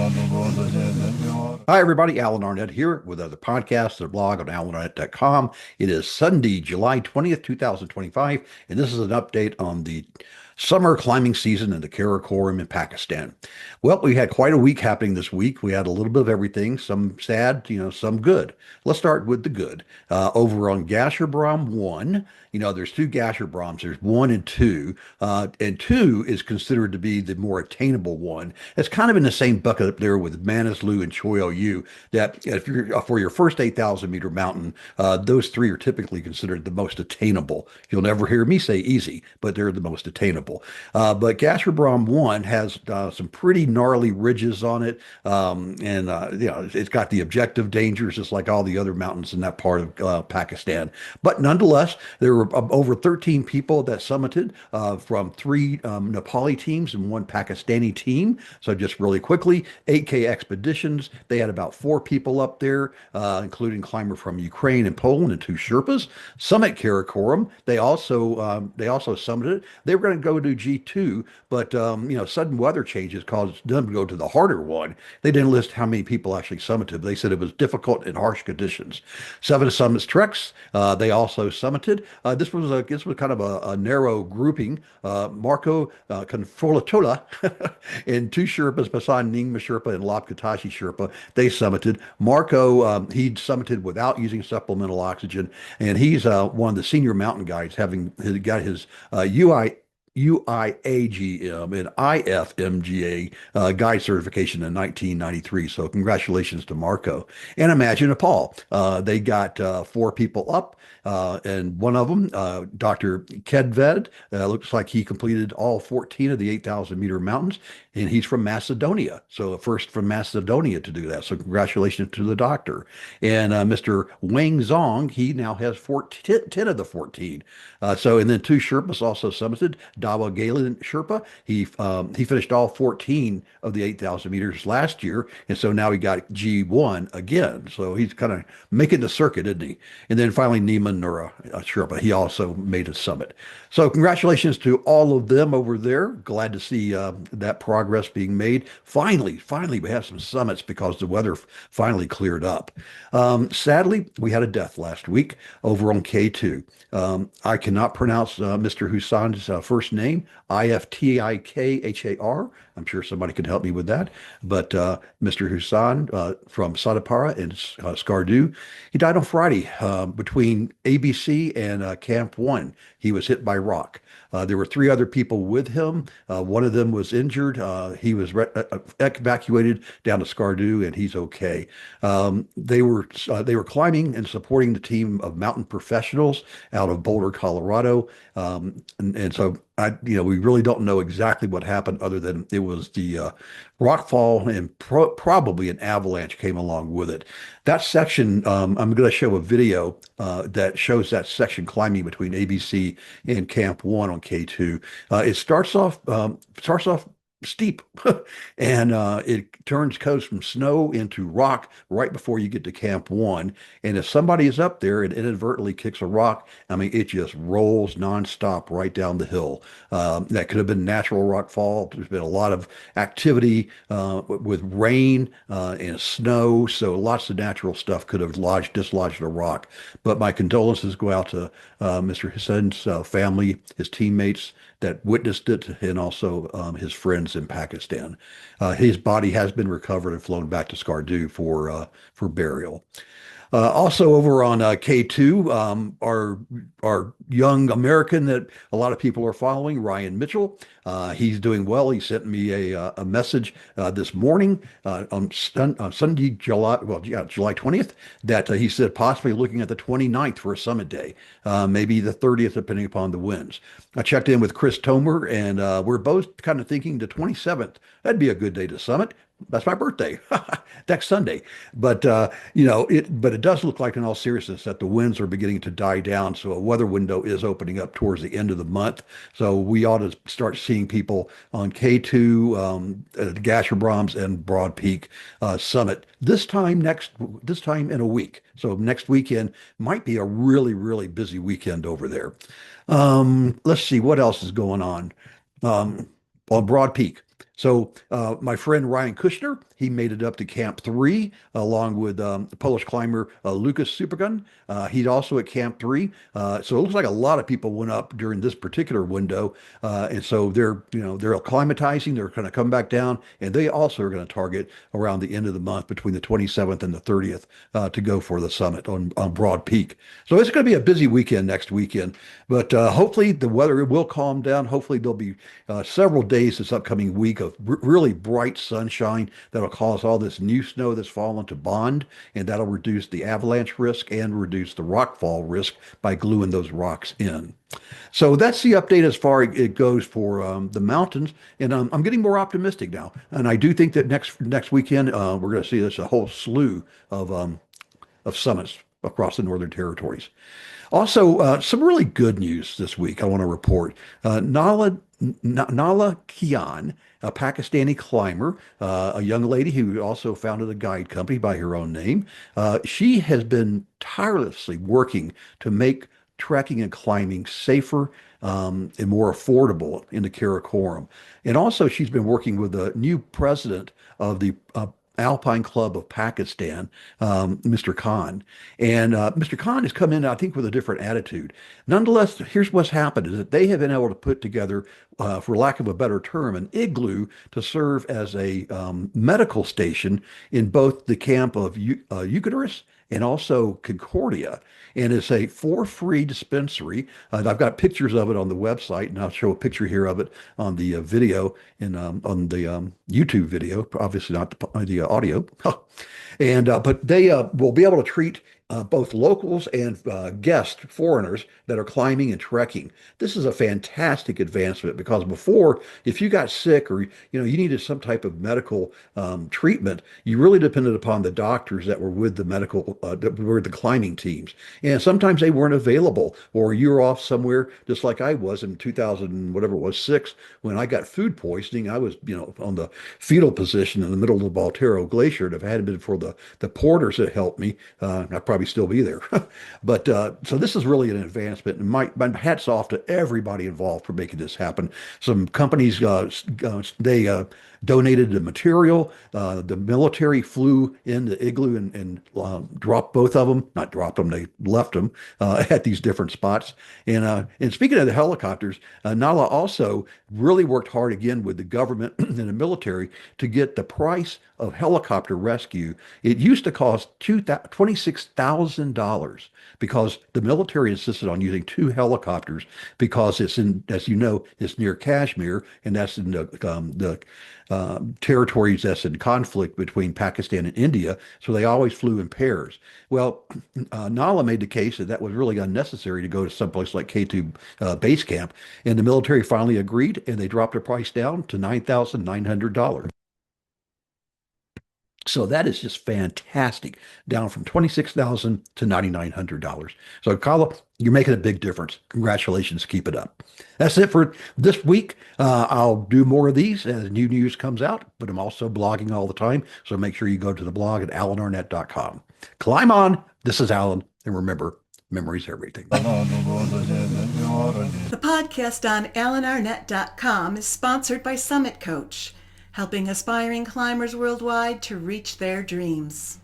Hi, everybody. Alan Arnette here with other podcasts, their blog on alanarnette.com. It is Sunday, July 20th, 2025, and this is an update on the summer climbing season in the Karakoram in Pakistan. Well, we had quite a week happening this week. We had a little bit of everything, some sad, some good. Let's start with the good. Over on Gasherbrum 1, there's two Gasherbrums. There's 1 and 2, and 2 is considered to be the more attainable one. It's kind of in the same bucket up there with Manaslu and Choyu, that if you're for your first 8,000 meter mountain, those three are typically considered the most attainable. You'll never hear me say easy, but they're the most attainable. But Gasherbrum 1 has some pretty gnarly ridges on it, and it's got the objective dangers just like all the other mountains in that part of Pakistan. But nonetheless, there were over 13 people that summited from three Nepali teams and one Pakistani team. So just really quickly, 8K expeditions. They had about 4 people up there, including climber from Ukraine and Poland and 2 Sherpas. Summit Karakoram. They also summited. They were going to go to G2, but sudden weather changes caused them to go to the harder one. They didn't list how many people actually summited. They said it was difficult in harsh conditions. 7 Summits Treks. They also summited. This was kind of a narrow grouping. Marco Conforlatola and 2 Sherpas, Pasan Nyingma Sherpa and Lapkatashi Sherpa, they summited. Marco, he summited without using supplemental oxygen, and he's one of the senior mountain guides, having got his UIAGM and IFMGA guide certification in 1993. So congratulations to Marco. And imagine Nepal. They got 4 people up, and one of them, Dr. Kedved, looks like he completed all 14 of the 8,000 meter mountains, and he's from Macedonia. So the first from Macedonia to do that. So congratulations to the doctor. And Mr. Wang Zong, he now has 10 of the 14. And then 2 Sherpas also summited. Dawa Galen Sherpa, he finished all 14 of the 8,000 meters last year, and so now he got G1 again. So he's kind of making the circuit, isn't he? And then finally, Neiman Nura Sherpa, he also made a summit. So congratulations to all of them over there. Glad to see that progress being made. Finally, we have some summits because the weather finally cleared up. Sadly, we had a death last week over on K2. I cannot pronounce Mr. Hussein's first name, Iftikhar. I'm sure somebody could help me with that. But Mr. Hussein from Sadapara in Skardu, he died on Friday between ABC and Camp 1. He was hit by rock. There were 3 other people with him. One of them was injured. He was evacuated down to Skardu, and he's okay. They were climbing and supporting the team of mountain professionals out of Boulder, Colorado. And so we really don't know exactly what happened, other than it was the rockfall and probably an avalanche came along with it. That section, I'm going to show a video that shows that section climbing between ABC and Camp 1 on K2. It starts off steep and it goes from snow into rock right before you get to Camp 1. And if somebody is up there and inadvertently kicks a rock, I mean, it just rolls nonstop right down the hill. That could have been natural rock fall. There's been a lot of activity with rain and snow, so lots of natural stuff could have dislodged a rock. But my condolences go out to Mr. Hussein's family, his teammates that witnessed it, and also his friends in Pakistan. His body has been recovered and flown back to Skardu for burial. Also over on K2, our young American that a lot of people are following, Ryan Mitchell. He's doing well. He sent me a message this morning on Sunday, July 20th, that he said possibly looking at the 29th for a summit day, maybe the 30th, depending upon the winds. I checked in with Chris Tomer, and we're both kind of thinking the 27th. That'd be a good day to summit. That's my birthday next Sunday. But it does look like, in all seriousness, that the winds are beginning to die down. So a weather window is opening up towards the end of the month. So we ought to start seeing people on K2, the Gasherbrums and Broad Peak Summit this time in a week. So next weekend might be a really, really busy weekend over there. Let's see what else is going on Broad Peak. So my friend Ryan Kushner, he made it up to Camp 3 along with the Polish climber Lucas Supergun. He's also at Camp 3. So it looks like a lot of people went up during this particular window. And so they're acclimatizing. They're going to come back down, and they also are going to target around the end of the month between the 27th and the 30th to go for the summit on Broad Peak. So it's going to be a busy weekend next weekend, but hopefully the weather will calm down. Hopefully there'll be several days this upcoming week of really bright sunshine that'll cause all this new snow that's fallen to bond, and that'll reduce the avalanche risk and reduce the rockfall risk by gluing those rocks in. So that's the update as far as it goes for the mountains, and I'm getting more optimistic now. And I do think that next weekend we're going to see this a whole slew of summits across the Northern Territories. Also, some really good news this week I want to report. Nala Kian, a Pakistani climber, a young lady who also founded a guide company by her own name. She has been tirelessly working to make trekking and climbing safer and more affordable in the Karakoram. And also, she's been working with the new president of the Alpine Club of Pakistan, Mr. Khan. And Mr. Khan has come in, I think, with a different attitude. Nonetheless, here's what's happened is that they have been able to put together, for lack of a better term, an igloo to serve as a medical station in both the camp of Eucharist and also Concordia. And it's a for free dispensary. I've got pictures of it on the website, and I'll show a picture here of it on the video and on the YouTube video, obviously not the audio. And but they will be able to treat both locals and guest foreigners that are climbing and trekking. This is a fantastic advancement because before, if you got sick or you needed some type of medical treatment, you really depended upon the doctors that were with the that were the climbing teams, and sometimes they weren't available, or you were off somewhere, just like I was in 2000, whatever it was, 6, when I got food poisoning. I was on the fetal position in the middle of the Baltoro Glacier, and if it hadn't been for the porters that helped me, I'd probably still be there. But so this is really an advancement, and my hats off to everybody involved for making this happen. Some companies they donated the material. The military flew in the igloo and dropped both of them. Not dropped them, they left them at these different spots. And speaking of the helicopters, Nala also really worked hard again with the government and the military to get the price of helicopter rescue. It used to cost $26,000 because the military insisted on using 2 helicopters because it's in, as you know, it's near Kashmir, and that's in the territories that's in conflict between Pakistan and India. So they always flew in pairs. Well, Nala made the case that that was really unnecessary to go to someplace like K2 base camp, and the military finally agreed, and they dropped the price down to $9,900. So that is just fantastic, down from 26,000 to $9,900. So Carla, you're making a big difference. Congratulations, keep it up. That's it for this week. I'll do more of these as new news comes out, but I'm also blogging all the time. So make sure you go to the blog at alanarnette.com. Climb on. This is Alan, and remember, memory's everything. The podcast on alanarnette.com is sponsored by Summit Coach, helping aspiring climbers worldwide to reach their dreams.